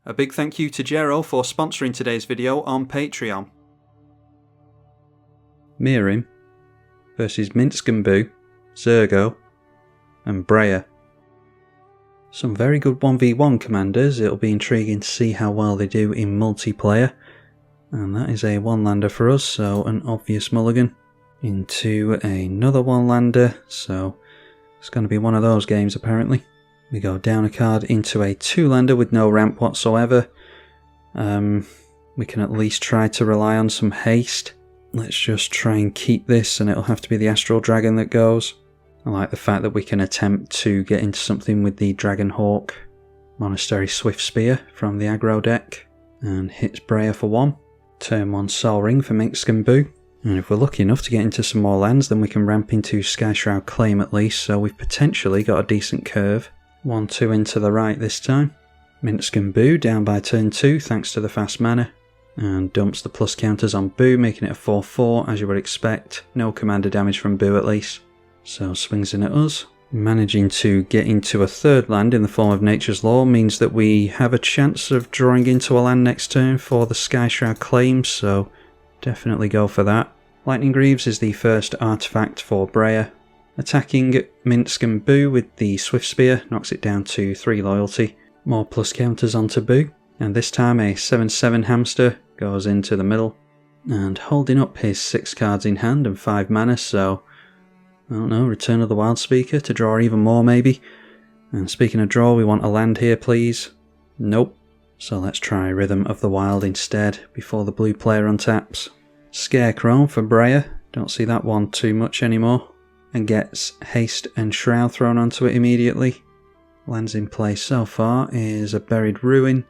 A big thank you to Jero for sponsoring today's video on Patreon. Miirym versus Minsc, Zurgo and Breya. Some very good 1v1 commanders. It'll be intriguing to see how well they do in multiplayer. And that is a one-lander for us, so an obvious mulligan into another one-lander, so it's going to be one of those games apparently. We go down a card into a two-lander with no ramp whatsoever. We can at least try to rely on some haste. Let's just try and keep this, and it'll have to be the Astral Dragon that goes. I like the fact that we can attempt to get into something with the Dragon Hawk Monastery Swift Spear from the aggro deck, and hits Breya for 1. Turn 1 Sol Ring for Minsc. And if we're lucky enough to get into some more lands, then we can ramp into Skyshroud Claim at least, so we've potentially got a decent curve. 1-2 into the right this time. Minsc down by turn 2 thanks to the fast mana, and dumps the plus counters on Boo, making it a 4-4 as you would expect. No commander damage from Boo at least. So swings in at us. Managing to get into a third land in the form of Nature's Law means that we have a chance of drawing into a land next turn for the Skyshroud Claim, so definitely go for that. Lightning Greaves is the first artifact for Breya. Attacking Minsc with the Swift Spear knocks it down to 3 loyalty. More plus counters onto Boo, and this time a 7/7 hamster goes into the middle. And holding up his 6 cards in hand and 5 mana, so I don't know, Return of the Wild Speaker to draw even more maybe. And speaking of draw, we want a land here please. Nope. So let's try Rhythm of the Wild instead before the blue player untaps. Scarecrow for Breya, don't see that one too much anymore. And gets Haste and Shroud thrown onto it immediately. Lands in play so far is a Buried Ruin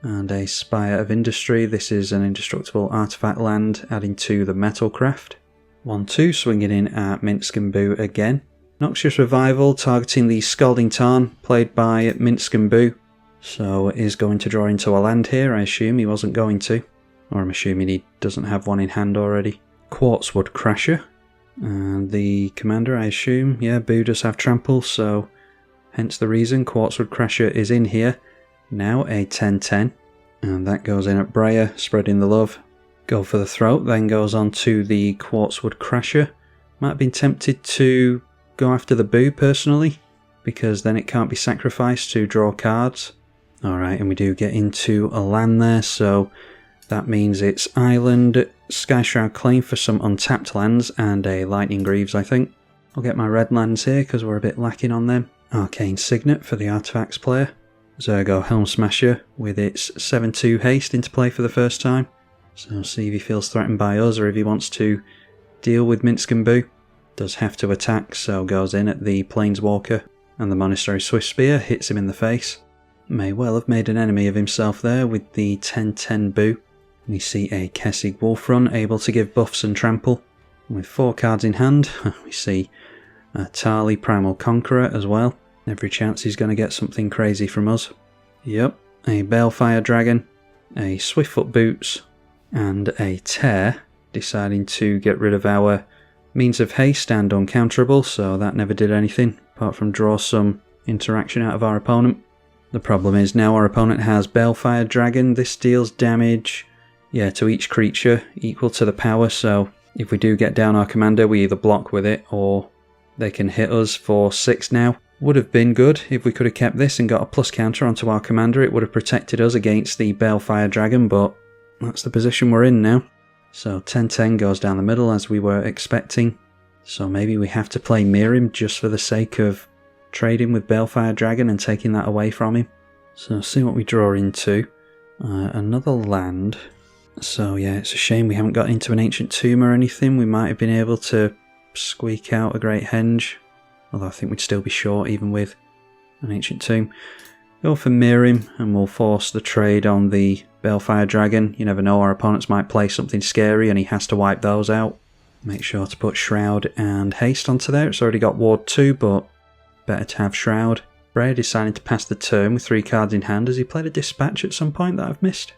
and a Spire of Industry. This is an indestructible artifact land adding to the Metalcraft. 1-2 swinging in at Minsc again. Noxious Revival targeting the Scalding Tarn played by Minsc, so is going to draw into a land here. I assume he wasn't going to, or I'm assuming he doesn't have one in hand already. Quartzwood Crasher, and the commander I assume, yeah, Boo does have trample, so hence the reason Quartzwood Crasher is in here. Now a 10/10, and that goes in at Breya, spreading the love. Go for the throat, then goes on to the Quartzwood Crasher. Might have been tempted to go after the Boo personally, because then it can't be sacrificed to draw cards. Alright, and we do get into a land there, so that means it's Island, Skyshroud Claim for some untapped lands, and a Lightning Greaves I think. I'll get my red lands here because we're a bit lacking on them. Arcane Signet for the Artifacts player. Zurgo Helm Smasher with its 7/2 haste into play for the first time. So see if he feels threatened by us or if he wants to deal with Minsc. Does have to attack, so goes in at the Planeswalker, and the Monastery Swift Spear hits him in the face. May well have made an enemy of himself there with the 10/10 Boo. We see a Kessig Wolfrun able to give buffs and trample. With 4 cards in hand, we see a Tali Primal Conqueror as well. Every chance he's going to get something crazy from us. Yep, a Balefire Dragon, a Swiftfoot Boots, and a Tear, deciding to get rid of our means of haste and uncounterable, so that never did anything, apart from draw some interaction out of our opponent. The problem is now our opponent has Balefire Dragon. This deals damage, yeah, to each creature equal to the power, so if we do get down our commander, we either block with it or they can hit us for 6 now. Would have been good if we could have kept this and got a plus counter onto our commander. It would have protected us against the Balefire Dragon, but that's the position we're in now. So 10/10 goes down the middle as we were expecting. So maybe we have to play Miirym just for the sake of trading with Balefire Dragon and taking that away from him. So see what we draw into. Another land. So yeah, it's a shame we haven't got into an Ancient Tomb or anything. We might have been able to squeak out a Great Henge, although I think we'd still be short even with an Ancient Tomb. Go for Miirym and we'll force the trade on the Balefire Dragon. You never know, our opponents might play something scary and he has to wipe those out. Make sure to put Shroud and Haste onto there. It's already got Ward 2, but better to have Shroud. Breya decided to pass the turn with 3 cards in hand. Has he played a Dispatch at some point that I've missed?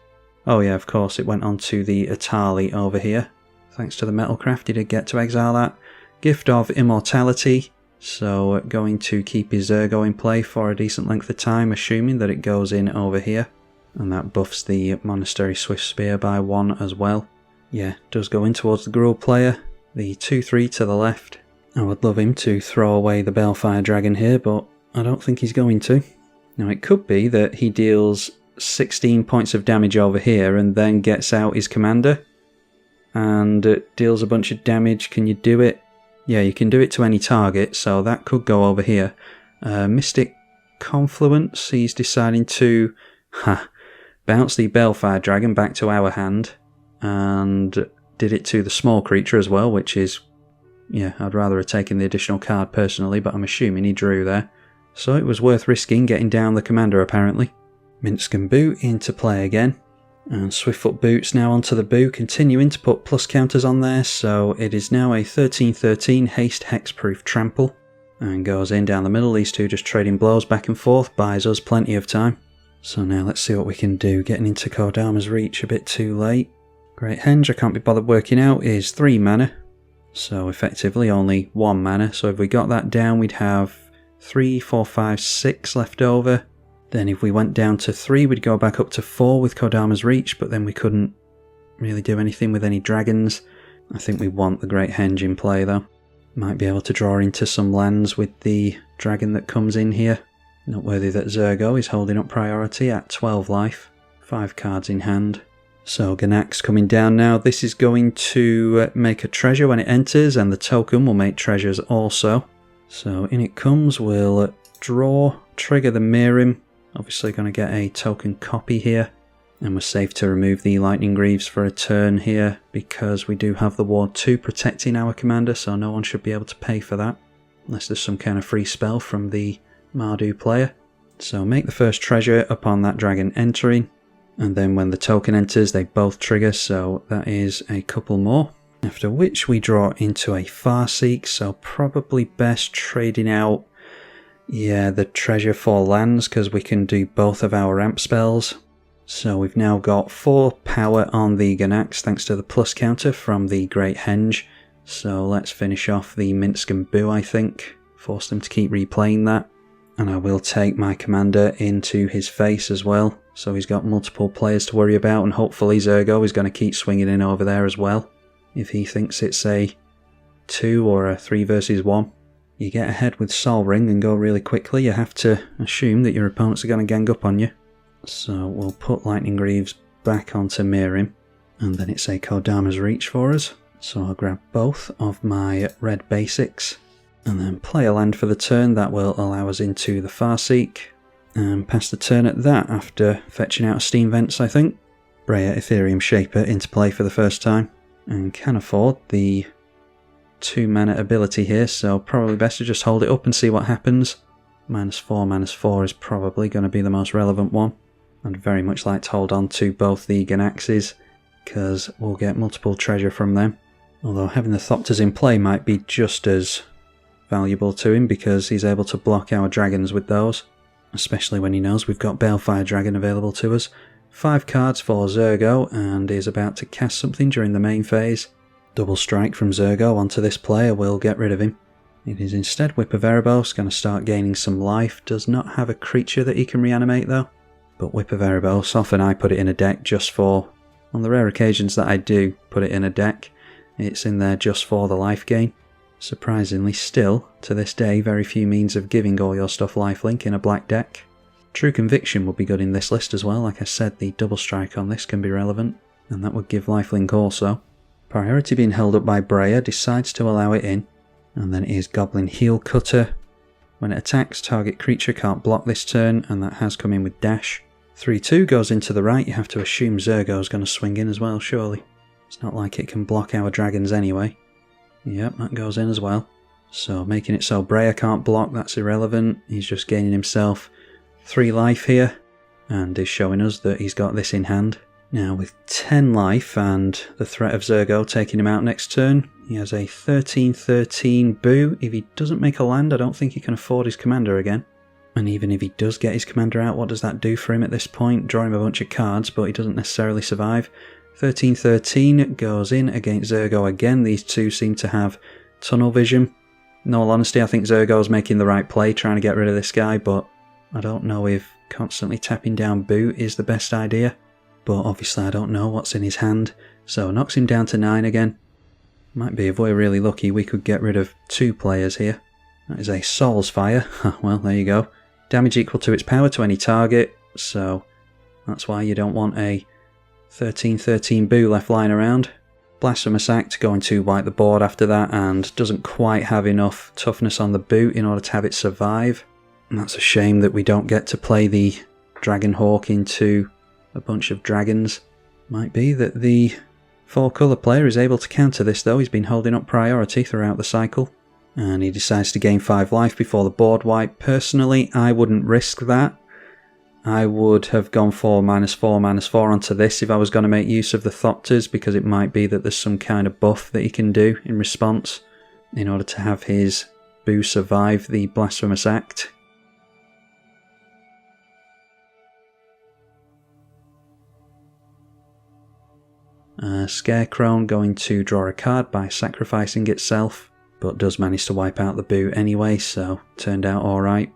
Oh yeah, of course, it went on to the Atali over here. Thanks to the Metalcraft, he did get to exile that. Gift of Immortality. So going to keep his Zurgo in play for a decent length of time, assuming that it goes in over here. And that buffs the Monastery Swift Spear by 1 as well. Yeah, does go in towards the Gruul player. The 2-3 to the left. I would love him to throw away the Balefire Dragon here, but I don't think he's going to. Now it could be that he deals 16 points of damage over here and then gets out his commander. And deals a bunch of damage. Can you do it? Yeah, you can do it to any target, so that could go over here. Mystic Confluence, he's deciding to bounce the Balefire Dragon back to our hand. And did it to the small creature as well, which is, yeah, I'd rather have taken the additional card personally, but I'm assuming he drew there. So it was worth risking getting down the commander apparently. Minsc and Boo into play again. And Swiftfoot Boots now onto the Boo, continuing to put plus counters on there, so it is now a 13-13 haste hexproof trample. And goes in down the middle, these two just trading blows back and forth, buys us plenty of time. So now let's see what we can do, getting into Kodama's reach a bit too late. Great Henge, I can't be bothered working out, is 3 mana. So effectively only 1 mana, so if we got that down we'd have 3, 4, 5, 6 left over. Then if we went down to 3 we'd go back up to 4 with Kodama's reach, but then we couldn't really do anything with any dragons. I think we want the Great Henge in play though. Might be able to draw into some lands with the dragon that comes in here. Noteworthy that Zurgo is holding up priority at 12 life, 5 cards in hand. So Ganax coming down now. This is going to make a treasure when it enters, and the token will make treasures also. So in it comes, we'll draw, trigger the Miirym. Obviously going to get a token copy here. And we're safe to remove the Lightning Greaves for a turn here, because we do have the Ward 2 protecting our commander, so no one should be able to pay for that. Unless there's some kind of free spell from the Mardu player. So make the first treasure upon that dragon entering. And then when the token enters, they both trigger, so that is a couple more. After which we draw into a Farseek, so probably best trading out, yeah, the treasure for lands, because we can do both of our ramp spells. So we've now got 4 power on the Ganax, thanks to the plus counter from the Great Henge. So let's finish off the Minsc and Boo, I think. Force them to keep replaying that. And I will take my commander into his face as well. So he's got multiple players to worry about, and hopefully Zurgo is going to keep swinging in over there as well. If he thinks it's a 2 or a 3 versus 1. You get ahead with Sol Ring and go really quickly, you have to assume that your opponents are going to gang up on you. So we'll put Lightning Greaves back onto Miirym, and then it's a Kodama's Reach for us. So I'll grab both of my red basics, and then play a land for the turn. That will allow us into the Farseek, and pass the turn at that after fetching out Steam Vents, I think. Breya Ethereum Shaper into play for the first time, and can afford the 2 mana ability here, so probably best to just hold it up and see what happens. -4 is probably going to be the most relevant one. I'd very much like to hold on to both the Ganaxes, because we'll get multiple treasure from them. Although having the Thopters in play might be just as valuable to him, because he's able to block our dragons with those. Especially when he knows we've got Balefire Dragon available to us. 5 cards for Zurgo, and is about to cast something during the main phase. Double strike from Zurgo onto this player will get rid of him. It is instead Whip of Erebos, going to start gaining some life. Does not have a creature that he can reanimate though. But Whip of Erebos, often I put it in a deck just for, on the rare occasions that I do put it in a deck, it's in there just for the life gain. Surprisingly still, to this day, very few means of giving all your stuff lifelink in a black deck. True Conviction would be good in this list as well. Like I said, the double strike on this can be relevant, and that would give lifelink also. Priority being held up by Breya, decides to allow it in, and then it is Goblin Heel Cutter. When it attacks, target creature can't block this turn, and that has come in with dash. 3-2 goes into the right. You have to assume Zurgo's going to swing in as well, surely. It's not like it can block our dragons anyway. Yep, that goes in as well. So making it so Breya can't block, that's irrelevant. He's just gaining himself 3 life here, and is showing us that he's got this in hand. Now with 10 life and the threat of Zurgo taking him out next turn, he has a 13-13 Boo. If he doesn't make a land, I don't think he can afford his commander again. And even if he does get his commander out, what does that do for him at this point? Draw him a bunch of cards, but he doesn't necessarily survive. 13-13 goes in against Zurgo again. These two seem to have tunnel vision. In all honesty, I think Zurgo's making the right play, trying to get rid of this guy, but I don't know if constantly tapping down boot is the best idea. But obviously I don't know what's in his hand, so knocks him down to 9 again. Might be, if we're really lucky, we could get rid of 2 players here. That is a Soul's Fire. Well, there you go. Damage equal to its power to any target, so that's why you don't want a 13/13 boo left lying around. Blasphemous Act going to wipe the board after that, and doesn't quite have enough toughness on the boot in order to have it survive. And that's a shame that we don't get to play the Dragon Hawk into a bunch of dragons. Might be that the 4-colour player is able to counter this though. He's been holding up priority throughout the cycle. And he decides to gain 5 life before the board wipe. Personally, I wouldn't risk that. I would have gone for -4/-4 onto this if I was going to make use of the Thopters, because it might be that there's some kind of buff that he can do in response in order to have his boo survive the Blasphemous Act. Scarecrow going to draw a card by sacrificing itself, but does manage to wipe out the boo anyway, so turned out alright.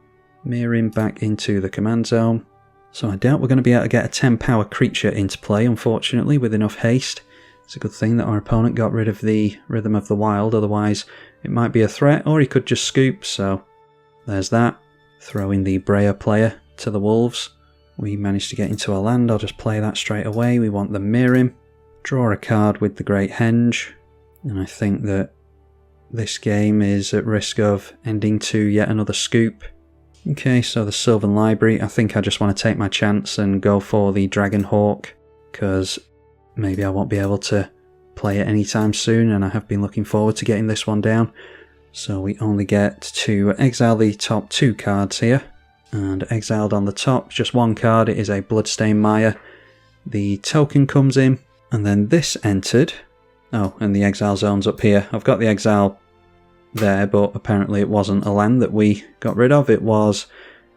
Miirym back into the command zone. So I doubt we're going to be able to get a 10 power creature into play, unfortunately, with enough haste. It's a good thing that our opponent got rid of the Rhythm of the Wild, otherwise it might be a threat, or he could just scoop, so there's that. Throwing the Breya player to the Wolves. We managed to get into a land, I'll just play that straight away. We want the Miirym. Draw a card with the Great Henge, and I think that this game is at risk of ending to yet another scoop. Okay, so the Sylvan Library, I think I just want to take my chance and go for the Dragon Hawk, because maybe I won't be able to play it anytime soon, and I have been looking forward to getting this one down. So we only get to exile the top 2 cards here, and exiled on the top, just 1 card, it is a Bloodstained Mire. The token comes in, and then this entered. Oh, and the exile zone's up here. I've got the exile there, but apparently it wasn't a land that we got rid of. It was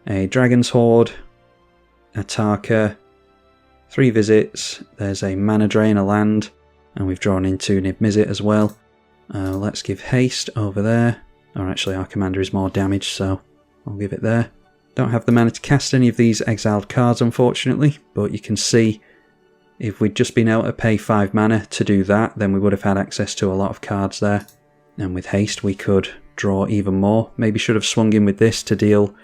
a Dragon's Horde, a Tarka, 3 visits, there's a Mana Drain, a land, and we've drawn into Niv Mizzet as well. Let's give haste over there. Or actually our commander is more damaged, so I'll give it there. Don't have the mana to cast any of these exiled cards, unfortunately, but you can see if we'd just been able to pay 5 mana to do that, then we would have had access to a lot of cards there. And with haste we could draw even more. Maybe should have swung in with this to deal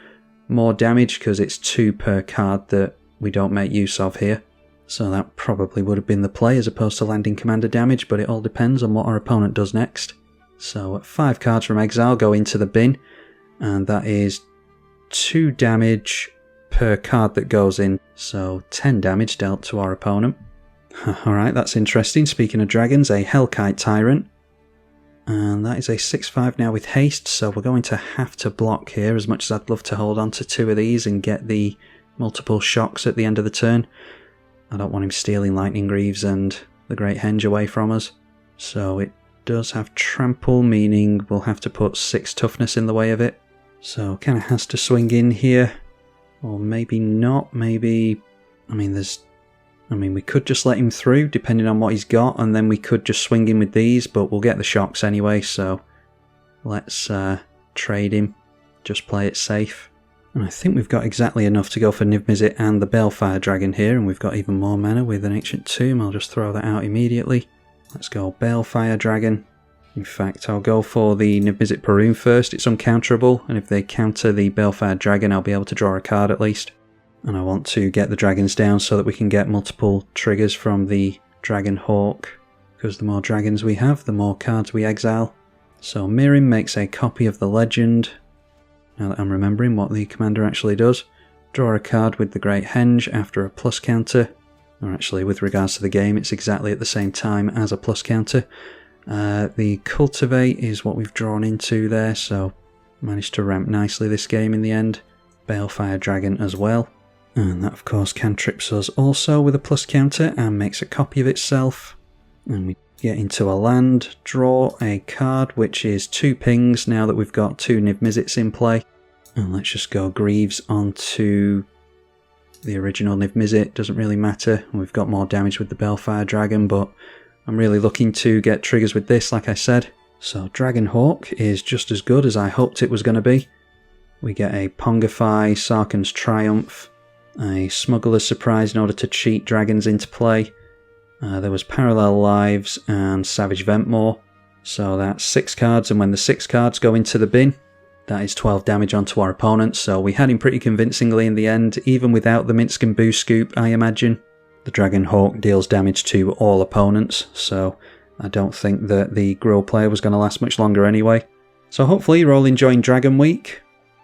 more damage, because it's 2 per card that we don't make use of here. So that probably would have been the play as opposed to landing commander damage, but it all depends on what our opponent does next. So 5 cards from exile go into the bin, and that is 2 damage per card that goes in, so 10 damage dealt to our opponent. Alright, that's interesting. Speaking of dragons, a Hellkite Tyrant. And that is a 6/5 now with haste, so we're going to have to block here, as much as I'd love to hold on to 2 of these and get the multiple shocks at the end of the turn. I don't want him stealing Lightning Greaves and the Great Henge away from us. So it does have trample, meaning we'll have to put 6 toughness in the way of it. So kind of has to swing in here. Or maybe not, maybe... I mean, we could just let him through, depending on what he's got, and then we could just swing in with these, but we'll get the shocks anyway, so let's trade him, just play it safe. And I think we've got exactly enough to go for Niv Mizzet and the Balefire Dragon here, and we've got even more mana with an Ancient Tomb. I'll just throw that out immediately. Let's go Balefire Dragon. In fact, I'll go for the Niv Mizzet Perun first. It's uncounterable, and if they counter the Balefire Dragon, I'll be able to draw a card at least. And I want to get the dragons down so that we can get multiple triggers from the Dragon Hawk, because the more dragons we have, the more cards we exile. So Miirym makes a copy of the legend. Now that I'm remembering what the commander actually does. Draw a card with the Great Henge after a plus counter. Or actually, with regards to the game, it's exactly at the same time as a plus counter. The Cultivate is what we've drawn into there, so managed to ramp nicely this game in the end. Balefire Dragon as well. And that of course cantrips us also with a plus counter and makes a copy of itself. And we get into a land, draw a card which is 2 pings now that we've got 2 Niv Mizzets in play. And let's just go Greaves onto the original Niv Mizzet, doesn't really matter. We've got more damage with the Balefire Dragon, but I'm really looking to get triggers with this, like I said. So Dragon Hawk is just as good as I hoped it was going to be. We get a Pongify, Sarkhan's Triumph, a Smuggler's Surprise in order to cheat dragons into play. There was Parallel Lives and Savage Ventmore. So that's 6 cards, and when the 6 cards go into the bin, that is 12 damage onto our opponent. So we had him pretty convincingly in the end, even without the Minsc and Boo scoop, I imagine. The Dragon Hawk deals damage to all opponents, so I don't think that the Grow player was going to last much longer anyway. So hopefully you're all enjoying Dragon Week.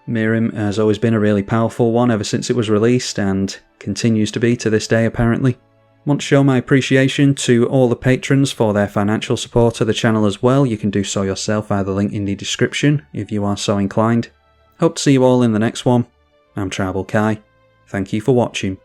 Miirym has always been a really powerful one ever since it was released, and continues to be to this day apparently. Want to show my appreciation to all the patrons for their financial support of the channel as well. You can do so yourself via the link in the description if you are so inclined. Hope to see you all in the next one. I'm tribalkai. Thank you for watching.